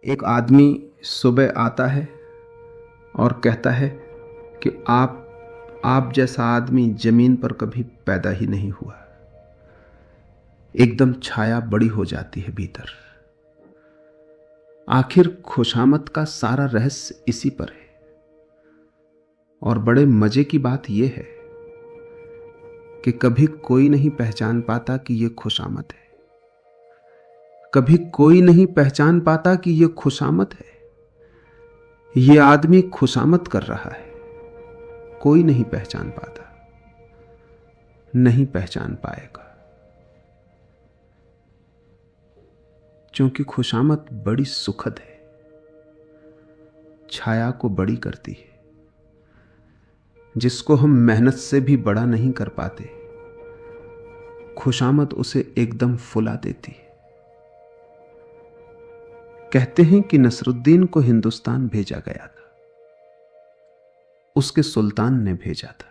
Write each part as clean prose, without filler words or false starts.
एक आदमी सुबह आता है और कहता है कि आप जैसा आदमी जमीन पर कभी पैदा ही नहीं हुआ। एकदम छाया बड़ी हो जाती है भीतर। आखिर खुशामद का सारा रहस्य इसी पर है। और बड़े मजे की बात यह है कि कभी कोई नहीं पहचान पाता कि यह खुशामद है। कभी कोई नहीं पहचान पाता कि यह खुशामद है। यह आदमी खुशामद कर रहा है। कोई नहीं पहचान पाता, नहीं पहचान पाएगा, क्योंकि खुशामद बड़ी सुखद है, छाया को बड़ी करती है। जिसको हम मेहनत से भी बड़ा नहीं कर पाते, खुशामद उसे एकदम फुला देती है। कहते हैं कि नसरुद्दीन को हिंदुस्तान भेजा गया था, उसके सुल्तान ने भेजा था।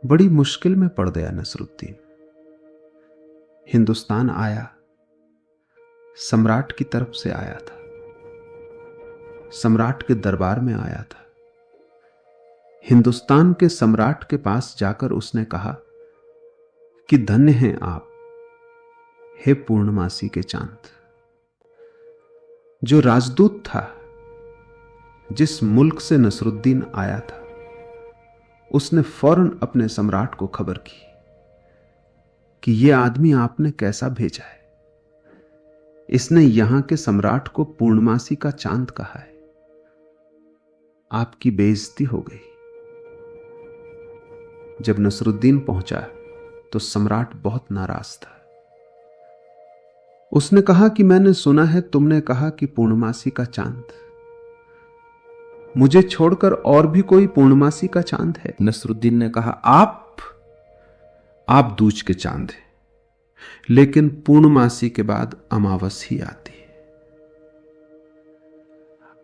बड़ी मुश्किल में पड़ गया नसरुद्दीन। हिंदुस्तान आया, सम्राट की तरफ से आया था, सम्राट के दरबार में आया था। हिंदुस्तान के सम्राट के पास जाकर उसने कहा कि धन्य हैं आप, हे पूर्णमासी के चांद। जो राजदूत था, जिस मुल्क से नसरुद्दीन आया था, उसने फौरन अपने सम्राट को खबर की कि यह आदमी आपने कैसा भेजा है। इसने यहां के सम्राट को पूर्णमासी का चांद कहा है। आपकी बेइज्जती हो गई। जब नसरुद्दीन पहुंचा तो सम्राट बहुत नाराज था। उसने कहा कि मैंने सुना है तुमने कहा कि पूर्णमासी का चांद। मुझे छोड़कर और भी कोई पूर्णमासी का चांद है? नसरुद्दीन ने कहा, आप दूज के चांद हैं, लेकिन पूर्णमासी के बाद अमावस ही आती है।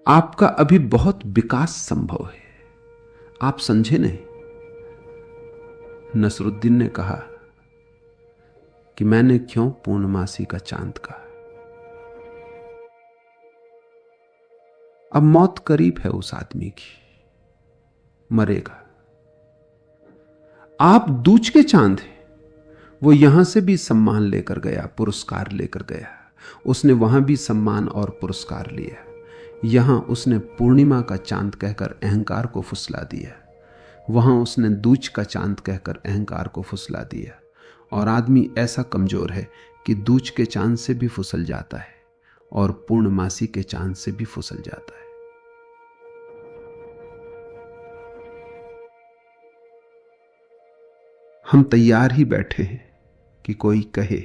आपका अभी बहुत विकास संभव है, आप समझे नहीं। नसरुद्दीन ने कहा कि मैंने क्यों पूर्णमासी का चांद कहा। अब मौत करीब है उस आदमी की, मरेगा। आप दूज के चांद हैं। वो यहां से भी सम्मान लेकर गया, पुरस्कार लेकर गया। उसने वहां भी सम्मान और पुरस्कार लिया। यहां उसने पूर्णिमा का चांद कहकर अहंकार को फुसला दिया, वहां उसने दूज का चांद कहकर अहंकार को फुसला दिया। और आदमी ऐसा कमजोर है कि दूज के चांद से भी फुसल जाता है और पूर्णमासी के चांद से भी फुसल जाता है। हम तैयार ही बैठे हैं कि कोई कहे।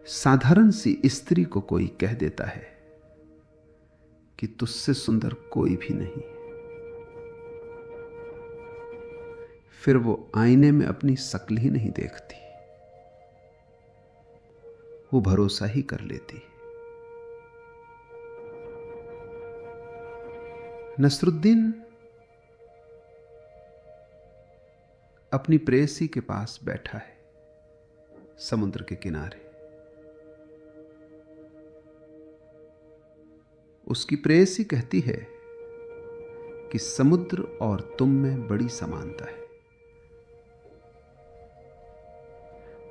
साधारण सी स्त्री को कोई कह देता है कि तुझसे सुंदर कोई भी नहीं। फिर वो आईने में अपनी शक्ल ही नहीं देखती, वो भरोसा ही कर लेती। नसरुद्दीन अपनी प्रेयसी के पास बैठा है समुद्र के किनारे। उसकी प्रेयसी कहती है कि समुद्र और तुम में बड़ी समानता है।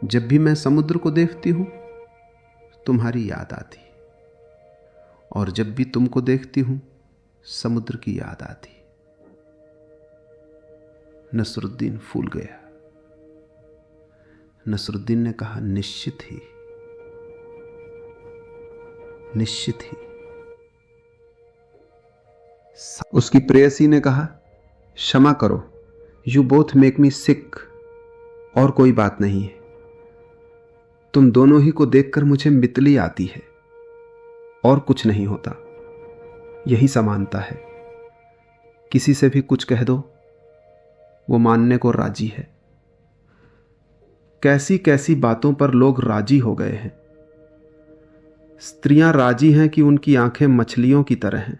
जब भी मैं समुद्र को देखती हूं तुम्हारी याद आती, और जब भी तुमको देखती हूं समुद्र की याद आती। नसरुद्दीन फूल गया। नसरुद्दीन ने कहा, निश्चित ही, निश्चित ही। उसकी प्रेयसी ने कहा, क्षमा करो, यू बोथ मेक मी सिक। और कोई बात नहीं है, तुम दोनों ही को देखकर मुझे मितली आती है, और कुछ नहीं होता। यही समानता है। किसी से भी कुछ कह दो, वो मानने को राजी है। कैसी कैसी बातों पर लोग राजी हो गए हैं। स्त्रियां राजी हैं कि उनकी आंखें मछलियों की तरह हैं।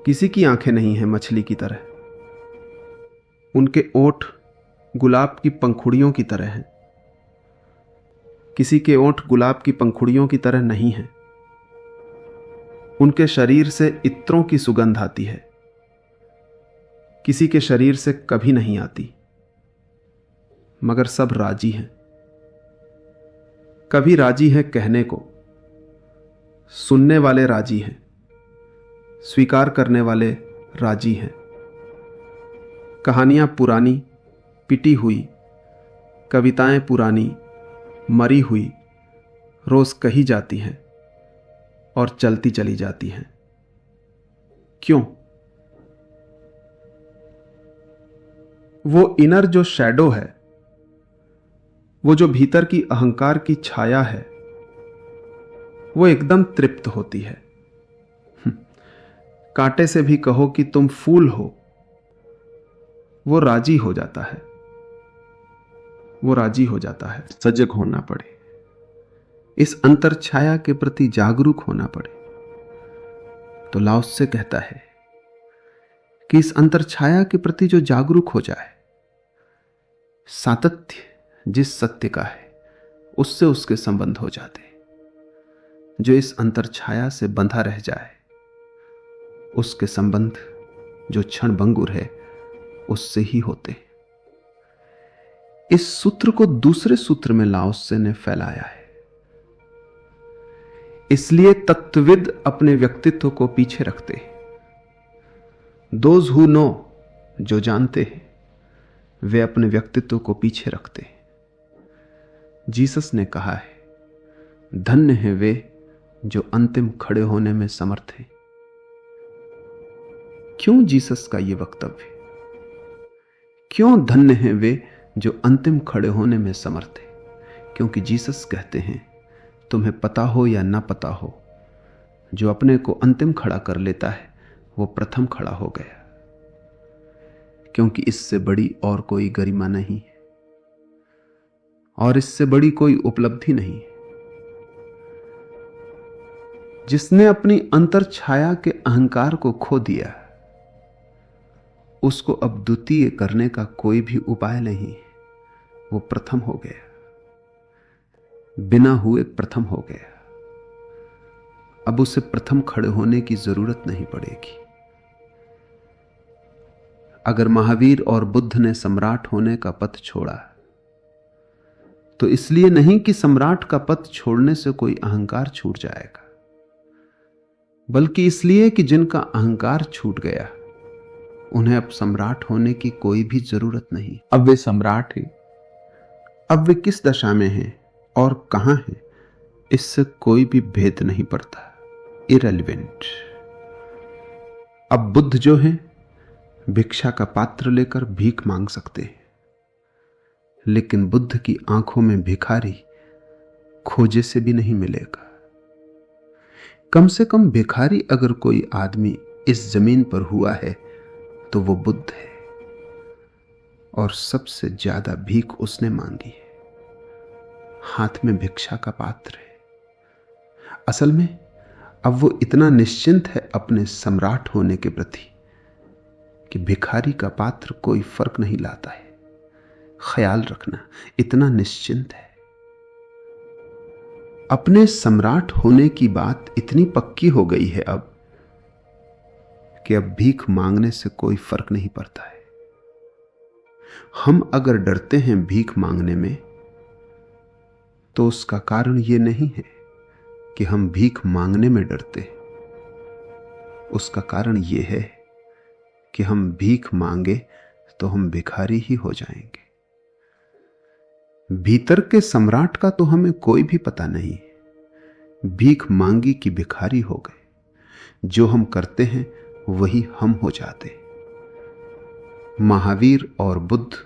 किसी की आंखें नहीं हैं मछली की तरह। उनके ओठ गुलाब की पंखुड़ियों की तरह हैं। किसी के ओंठ गुलाब की पंखुड़ियों की तरह नहीं हैं। उनके शरीर से इत्रों की सुगंध आती है, किसी के शरीर से कभी नहीं आती। मगर सब राजी हैं। कभी राजी हैं कहने को, सुनने वाले राजी हैं, स्वीकार करने वाले राजी हैं। कहानियां पुरानी पिटी हुई, कविताएं पुरानी मरी हुई रोज कही जाती हैं और चलती चली जाती हैं। क्यों? वो इनर जो शैडो है, वो जो भीतर की अहंकार की छाया है, वो एकदम तृप्त होती है। कांटे से भी कहो कि तुम फूल हो, वो राजी हो जाता है, वो राजी हो जाता है। सजग होना पड़े, इस अंतर छाया के प्रति जागरूक होना पड़े। तो लाओ से कहता है कि इस अंतर छाया के प्रति जो जागरूक हो जाए, सातत्य जिस सत्य का है उससे उसके संबंध हो जाते। जो इस अंतर छाया से बंधा रह जाए, उसके संबंध जो क्षण भंगुर है उससे ही होते। इस सूत्र को दूसरे सूत्र में लाओसे ने फैलाया है। इसलिए तत्वविद अपने व्यक्तित्व को पीछे रखते। दोज हु नो, जो जानते हैं, वे अपने व्यक्तित्व को पीछे रखते। जीसस ने कहा है, धन्य हैं वे जो अंतिम खड़े होने में समर्थ हैं। क्यों जीसस का यह वक्तव्य? क्यों धन्य हैं वे जो अंतिम खड़े होने में समर्थ है? क्योंकि जीसस कहते हैं, तुम्हें पता हो या ना पता हो, जो अपने को अंतिम खड़ा कर लेता है वो प्रथम खड़ा हो गया। क्योंकि इससे बड़ी और कोई गरिमा नहीं है और इससे बड़ी कोई उपलब्धि नहीं है। जिसने अपनी अंतर छाया के अहंकार को खो दिया, उसको अब द्वितीय करने का कोई भी उपाय नहीं है। वो प्रथम हो गया, बिना हुए प्रथम हो गया। अब उसे प्रथम खड़े होने की जरूरत नहीं पड़ेगी। अगर महावीर और बुद्ध ने सम्राट होने का पथ छोड़ा, तो इसलिए नहीं कि सम्राट का पथ छोड़ने से कोई अहंकार छूट जाएगा, बल्कि इसलिए कि जिनका अहंकार छूट गया, उन्हें अब सम्राट होने की कोई भी जरूरत नहीं। अब वे सम्राट हैं। अब वे किस दशा में हैं और कहां हैं, इससे कोई भी भेद नहीं पड़ता। इरेलीवेंट। अब बुद्ध जो हैं, भिक्षा का पात्र लेकर भीख मांग सकते हैं, लेकिन बुद्ध की आंखों में भिखारी खोजे से भी नहीं मिलेगा। कम से कम भिखारी अगर कोई आदमी इस जमीन पर हुआ है तो वो बुद्ध है, और सबसे ज्यादा भीख उसने मांगी है। हाथ में भिक्षा का पात्र है। असल में अब वो इतना निश्चिंत है अपने सम्राट होने के प्रति कि भिखारी का पात्र कोई फर्क नहीं लाता है। ख्याल रखना, इतना निश्चिंत है। अपने सम्राट होने की बात इतनी पक्की हो गई है अब कि अब भीख मांगने से कोई फर्क नहीं पड़ता है। हम अगर डरते हैं भीख मांगने में, तो उसका कारण यह नहीं है कि हम भीख मांगने में डरते। उसका कारण यह है कि हम भीख मांगे तो हम भिखारी ही हो जाएंगे। भीतर के सम्राट का तो हमें कोई भी पता नहीं। भीख मांगी कि भिखारी हो गए। जो हम करते हैं वही हम हो जाते। महावीर और बुद्ध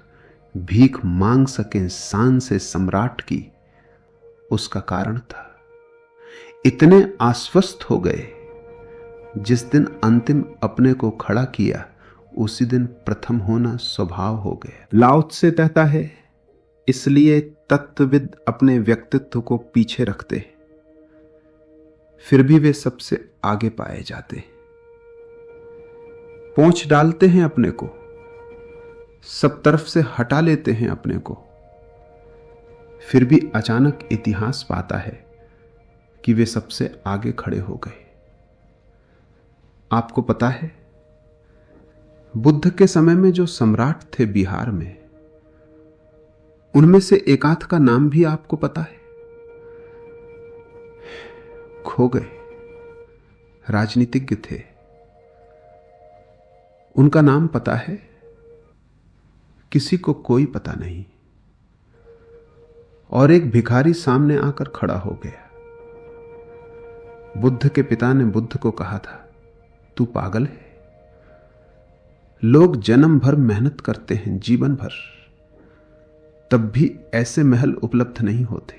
भीख मांग सकें शान से सम्राट की, उसका कारण था इतने आश्वस्त हो गए। जिस दिन अंतिम अपने को खड़ा किया, उसी दिन प्रथम होना स्वभाव हो गया। लाओ त्से कहता है, इसलिए तत्वविद अपने व्यक्तित्व को पीछे रखते, फिर भी वे सबसे आगे पाए जाते। पोंछ डालते हैं अपने को, सब तरफ से हटा लेते हैं अपने को, फिर भी अचानक इतिहास पाता है कि वे सबसे आगे खड़े हो गए। आपको पता है, बुद्ध के समय में जो सम्राट थे बिहार में, उनमें से एकाध का नाम भी आपको पता है? खो गए। राजनीतिज्ञ थे। उनका नाम पता है? किसी को कोई पता नहीं। और एक भिखारी सामने आकर खड़ा हो गया। बुद्ध के पिता ने बुद्ध को कहा था, तू पागल है? लोग जन्म भर मेहनत करते हैं, जीवन भर, तब भी ऐसे महल उपलब्ध नहीं होते।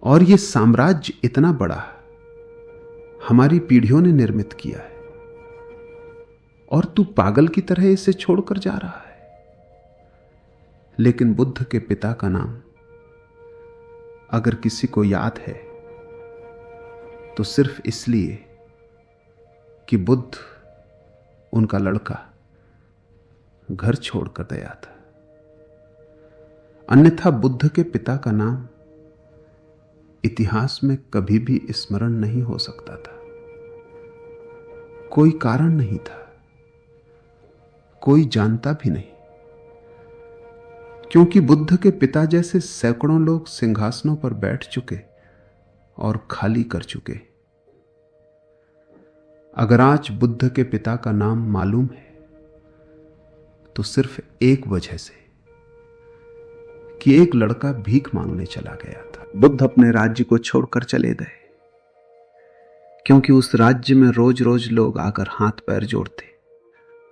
और यह साम्राज्य इतना बड़ा हमारी पीढ़ियों ने निर्मित किया है, और तू पागल की तरह इसे छोड़कर जा रहा है। लेकिन बुद्ध के पिता का नाम अगर किसी को याद है तो सिर्फ इसलिए कि बुद्ध उनका लड़का घर छोड़कर गया था। अन्यथा बुद्ध के पिता का नाम इतिहास में कभी भी स्मरण नहीं हो सकता था। कोई कारण नहीं था, कोई जानता भी नहीं, क्योंकि बुद्ध के पिता जैसे सैकड़ों लोग सिंहासनों पर बैठ चुके और खाली कर चुके। अगर आज बुद्ध के पिता का नाम मालूम है तो सिर्फ एक वजह से कि एक लड़का भीख मांगने चला गया था। बुद्ध अपने राज्य को छोड़कर चले गए, क्योंकि उस राज्य में रोज रोज लोग आकर हाथ पैर जोड़ते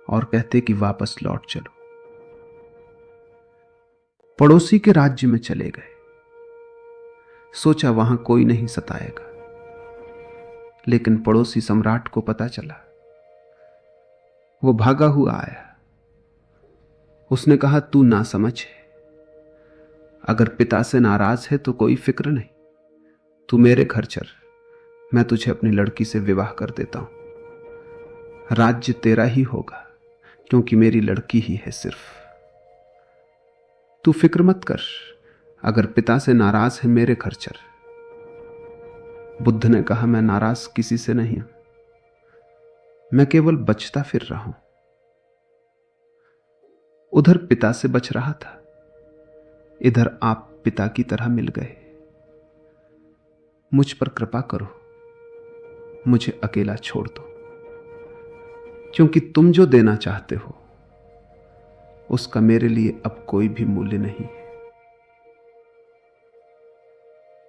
और कहते कि वापस लौट चलो। पड़ोसी के राज्य में चले गए, सोचा वहां कोई नहीं सताएगा। लेकिन पड़ोसी सम्राट को पता चला। वो भागा हुआ आया। उसने कहा, तू ना समझ है, अगर पिता से नाराज है तो कोई फिक्र नहीं, तू मेरे घर चल, मैं तुझे अपनी लड़की से विवाह कर देता हूं। राज्य तेरा ही होगा, क्योंकि मेरी लड़की ही है सिर्फ। तू फिक्र मत कर, अगर पिता से नाराज है मेरे घर चल। बुद्ध ने कहा, मैं नाराज किसी से नहीं हूं, मैं केवल बचता फिर रहा हूं। उधर पिता से बच रहा था, इधर आप पिता की तरह मिल गए। मुझ पर कृपा करो, मुझे अकेला छोड़ दो, क्योंकि तुम जो देना चाहते हो उसका मेरे लिए अब कोई भी मूल्य नहीं है।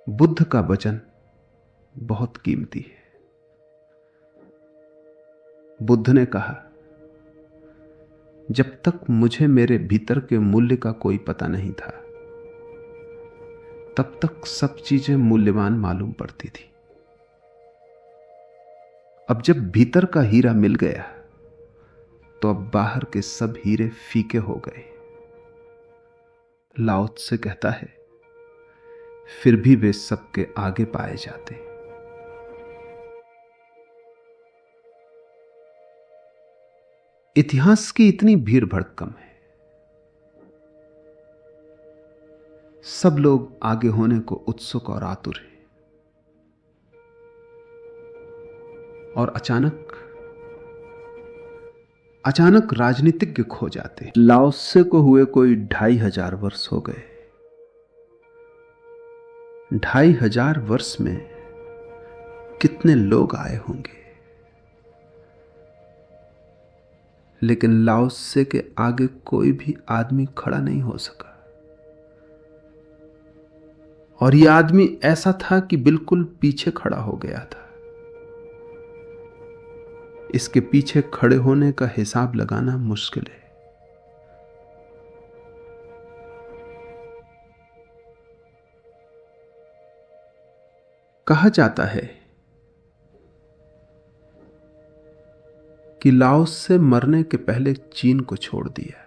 बुद्ध का वचन बहुत कीमती है। बुद्ध ने कहा, जब तक मुझे मेरे भीतर के मूल्य का कोई पता नहीं था, तब तक सब चीजें मूल्यवान मालूम पड़ती थी। अब जब भीतर का हीरा मिल गया तो अब बाहर के सब हीरे फीके हो गए। लाओ त्से कहता है, फिर भी वे सबके आगे पाए जाते। इतिहास की इतनी भीड़ भड़कम है, सब लोग आगे होने को उत्सुक और आतुर हैं। और अचानक राजनीतिज्ञ खो जाते। लाओ त्से को हुए कोई 2500 वर्ष हो गए। 2500 वर्ष में कितने लोग आए होंगे, लेकिन लाओ त्से के आगे कोई भी आदमी खड़ा नहीं हो सका। और यह आदमी ऐसा था कि बिल्कुल पीछे खड़ा हो गया था। इसके पीछे खड़े होने का हिसाब लगाना मुश्किल है। कहा जाता है कि लाओ त्से मरने के पहले चीन को छोड़ दिया,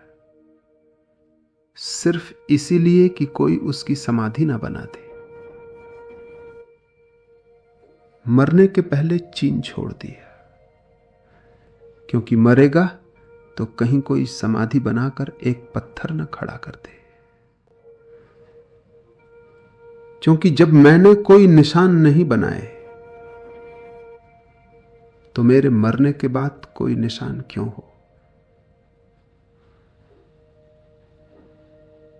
सिर्फ इसीलिए कि कोई उसकी समाधि ना बना दे। मरने के पहले चीन छोड़ दिया, क्योंकि मरेगा तो कहीं कोई समाधि बनाकर एक पत्थर न खड़ा कर दे। क्योंकि जब मैंने कोई निशान नहीं बनाए तो मेरे मरने के बाद कोई निशान क्यों हो।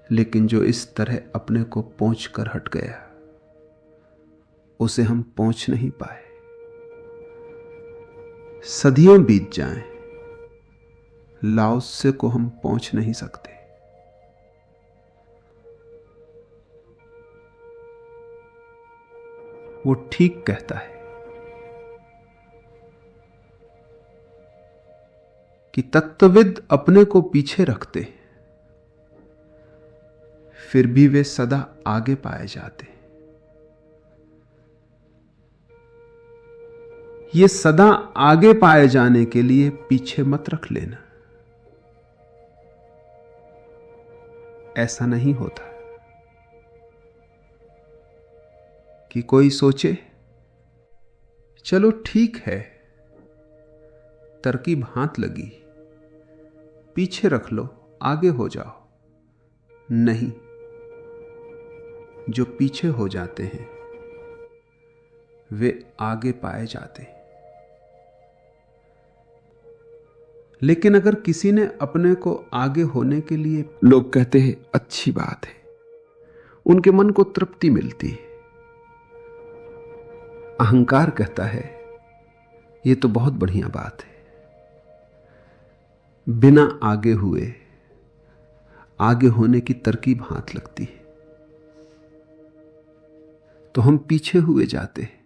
लेकिन जो इस तरह अपने को पोंछ कर हट गया, उसे हम पोंछ नहीं पाए। सदियों बीत जाएं, लाओत्से को हम पोंछ नहीं सकते। वो ठीक कहता है कि तत्वविद अपने को पीछे रखते, फिर भी वे सदा आगे पाए जाते। ये सदा आगे पाए जाने के लिए पीछे मत रख लेना। ऐसा नहीं होता कि कोई सोचे चलो ठीक है, तरकीब हाथ लगी, पीछे रख लो, आगे हो जाओ। नहीं, जो पीछे हो जाते हैं वे आगे पाए जाते हैं। लेकिन अगर किसी ने अपने को आगे होने के लिए, लोग कहते हैं अच्छी बात है, उनके मन को तृप्ति मिलती है। अहंकार कहता है यह तो बहुत बढ़िया बात है। बिना आगे हुए आगे होने की तरकीब हाथ लगती है, तो हम पीछे हुए जाते हैं।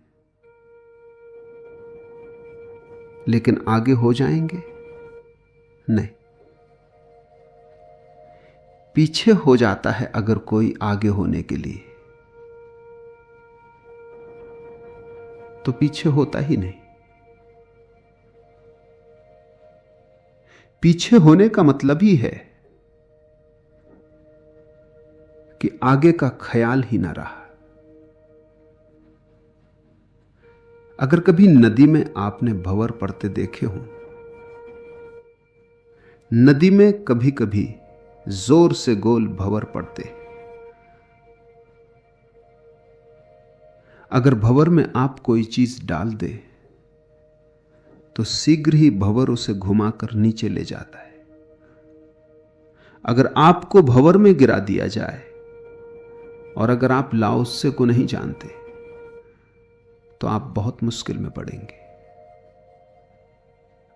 लेकिन आगे हो जाएंगे नहीं, पीछे हो जाता है अगर कोई आगे होने के लिए, तो पीछे होता ही नहीं। पीछे होने का मतलब ही है कि आगे का ख्याल ही ना रहा। अगर कभी नदी में आपने भंवर पड़ते देखे हों, नदी में कभी कभी जोर से गोल भंवर पड़ते। अगर भंवर में आप कोई चीज डाल दे तो शीघ्र ही भंवर उसे घुमाकर नीचे ले जाता है। अगर आपको भंवर में गिरा दिया जाए और अगर आप लाओत्से को नहीं जानते तो आप बहुत मुश्किल में पड़ेंगे।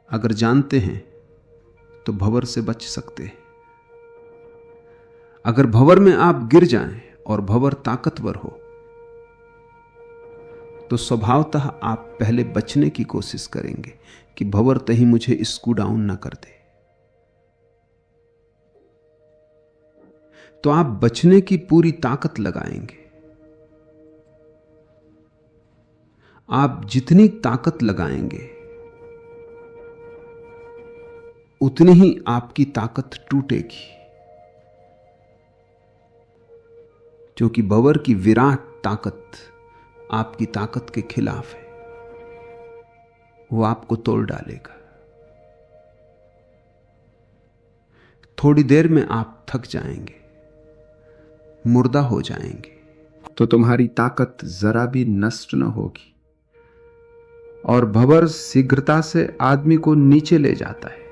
अगर जानते हैं तो भंवर से बच सकते हैं। अगर भंवर में आप गिर जाएं और भंवर ताकतवर हो तो स्वभावतः आप पहले बचने की कोशिश करेंगे कि भंवर कहीं मुझे स्कू डाउन ना कर दे। तो आप बचने की पूरी ताकत लगाएंगे। आप जितनी ताकत लगाएंगे उतनी ही आपकी ताकत टूटेगी, क्योंकि भंवर की विराट ताकत आपकी ताकत के खिलाफ है। वो आपको तोड़ डालेगा। थोड़ी देर में आप थक जाएंगे, मुर्दा हो जाएंगे, तो तुम्हारी ताकत जरा भी नष्ट न होगी और भंवर शीघ्रता से आदमी को नीचे ले जाता है।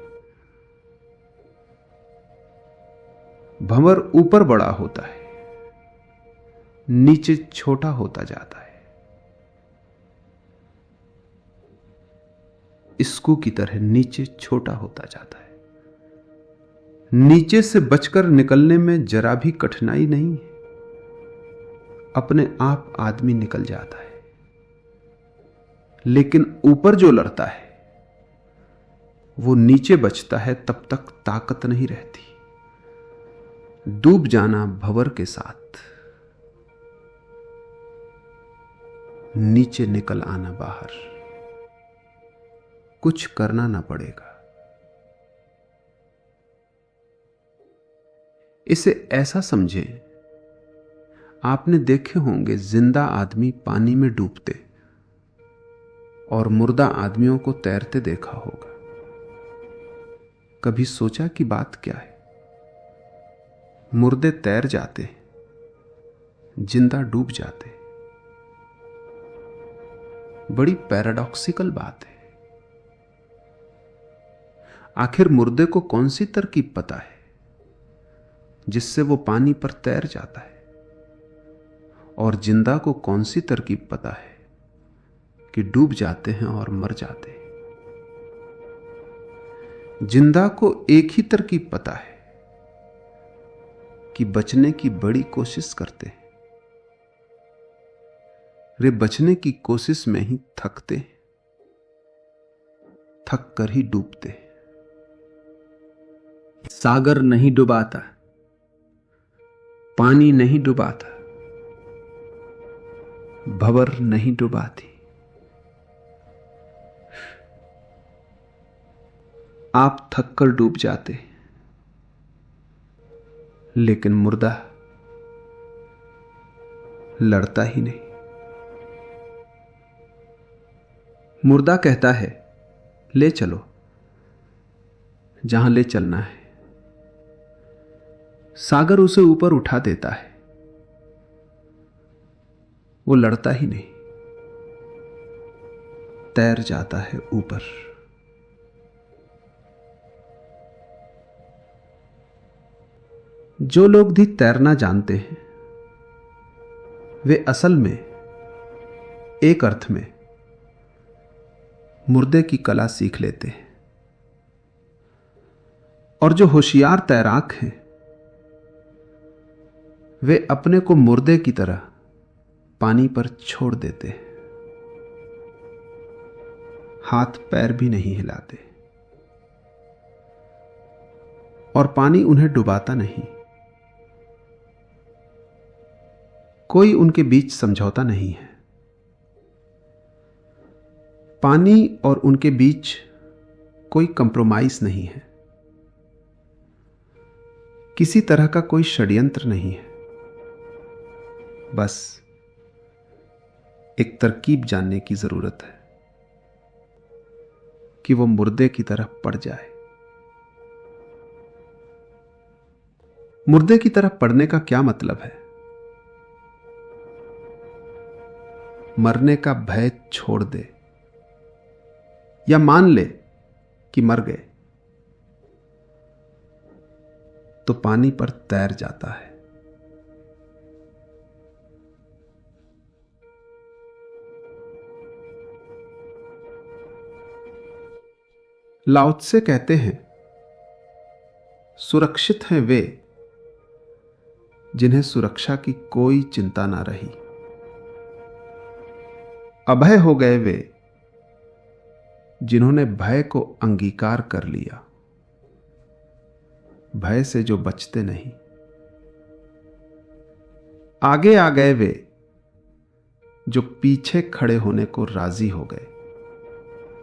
भंवर ऊपर बड़ा होता है, नीचे छोटा होता जाता है। स्कू की तरह नीचे छोटा होता जाता है। नीचे से बचकर निकलने में जरा भी कठिनाई नहीं है, अपने आप आदमी निकल जाता है। लेकिन ऊपर जो लड़ता है वो नीचे बचता है, तब तक ताकत नहीं रहती। डूब जाना भंवर के साथ, नीचे निकल आना बाहर, कुछ करना ना पड़ेगा। इसे ऐसा समझें, आपने देखे होंगे जिंदा आदमी पानी में डूबते और मुर्दा आदमियों को तैरते देखा होगा। कभी सोचा कि बात क्या है? मुर्दे तैर जाते जिंदा डूब जाते। बड़ी पैराडॉक्सिकल बात है। आखिर मुर्दे को कौन सी तरकीब पता है जिससे वो पानी पर तैर जाता है, और जिंदा को कौन सी तरकीब पता है कि डूब जाते हैं और मर जाते हैं। जिंदा को एक ही तरकीब पता है कि बचने की बड़ी कोशिश करते हैं। वे बचने की कोशिश में ही थकते, थक कर ही डूबते। सागर नहीं डुबाता, पानी नहीं डुबाता, भंवर नहीं डुबाती। आप थक कर डूब जाते, लेकिन मुर्दा लड़ता ही नहीं। मुर्दा कहता है, ले चलो जहां ले चलना है। सागर उसे ऊपर उठा देता है, वो लड़ता ही नहीं, तैर जाता है ऊपर। जो लोग भी तैरना जानते हैं वे असल में एक अर्थ में मुर्दे की कला सीख लेते हैं, और जो होशियार तैराक हैं वे अपने को मुर्दे की तरह पानी पर छोड़ देते हैं, हाथ पैर भी नहीं हिलाते, और पानी उन्हें डुबाता नहीं। कोई उनके बीच समझौता नहीं है। पानी और उनके बीच कोई कंप्रोमाइज नहीं है, किसी तरह का कोई षड्यंत्र नहीं है। बस एक तरकीब जानने की जरूरत है कि वो मुर्दे की तरह पड़ जाए। मुर्दे की तरह पड़ने का क्या मतलब है? मरने का भय छोड़ दे, या मान ले कि मर गए, तो पानी पर तैर जाता है। लाओ त्से कहते हैं, सुरक्षित हैं वे जिन्हें सुरक्षा की कोई चिंता ना रही। अभय हो गए वे जिन्होंने भय को अंगीकार कर लिया, भय से जो बचते नहीं। आगे आ गए वे जो पीछे खड़े होने को राजी हो गए।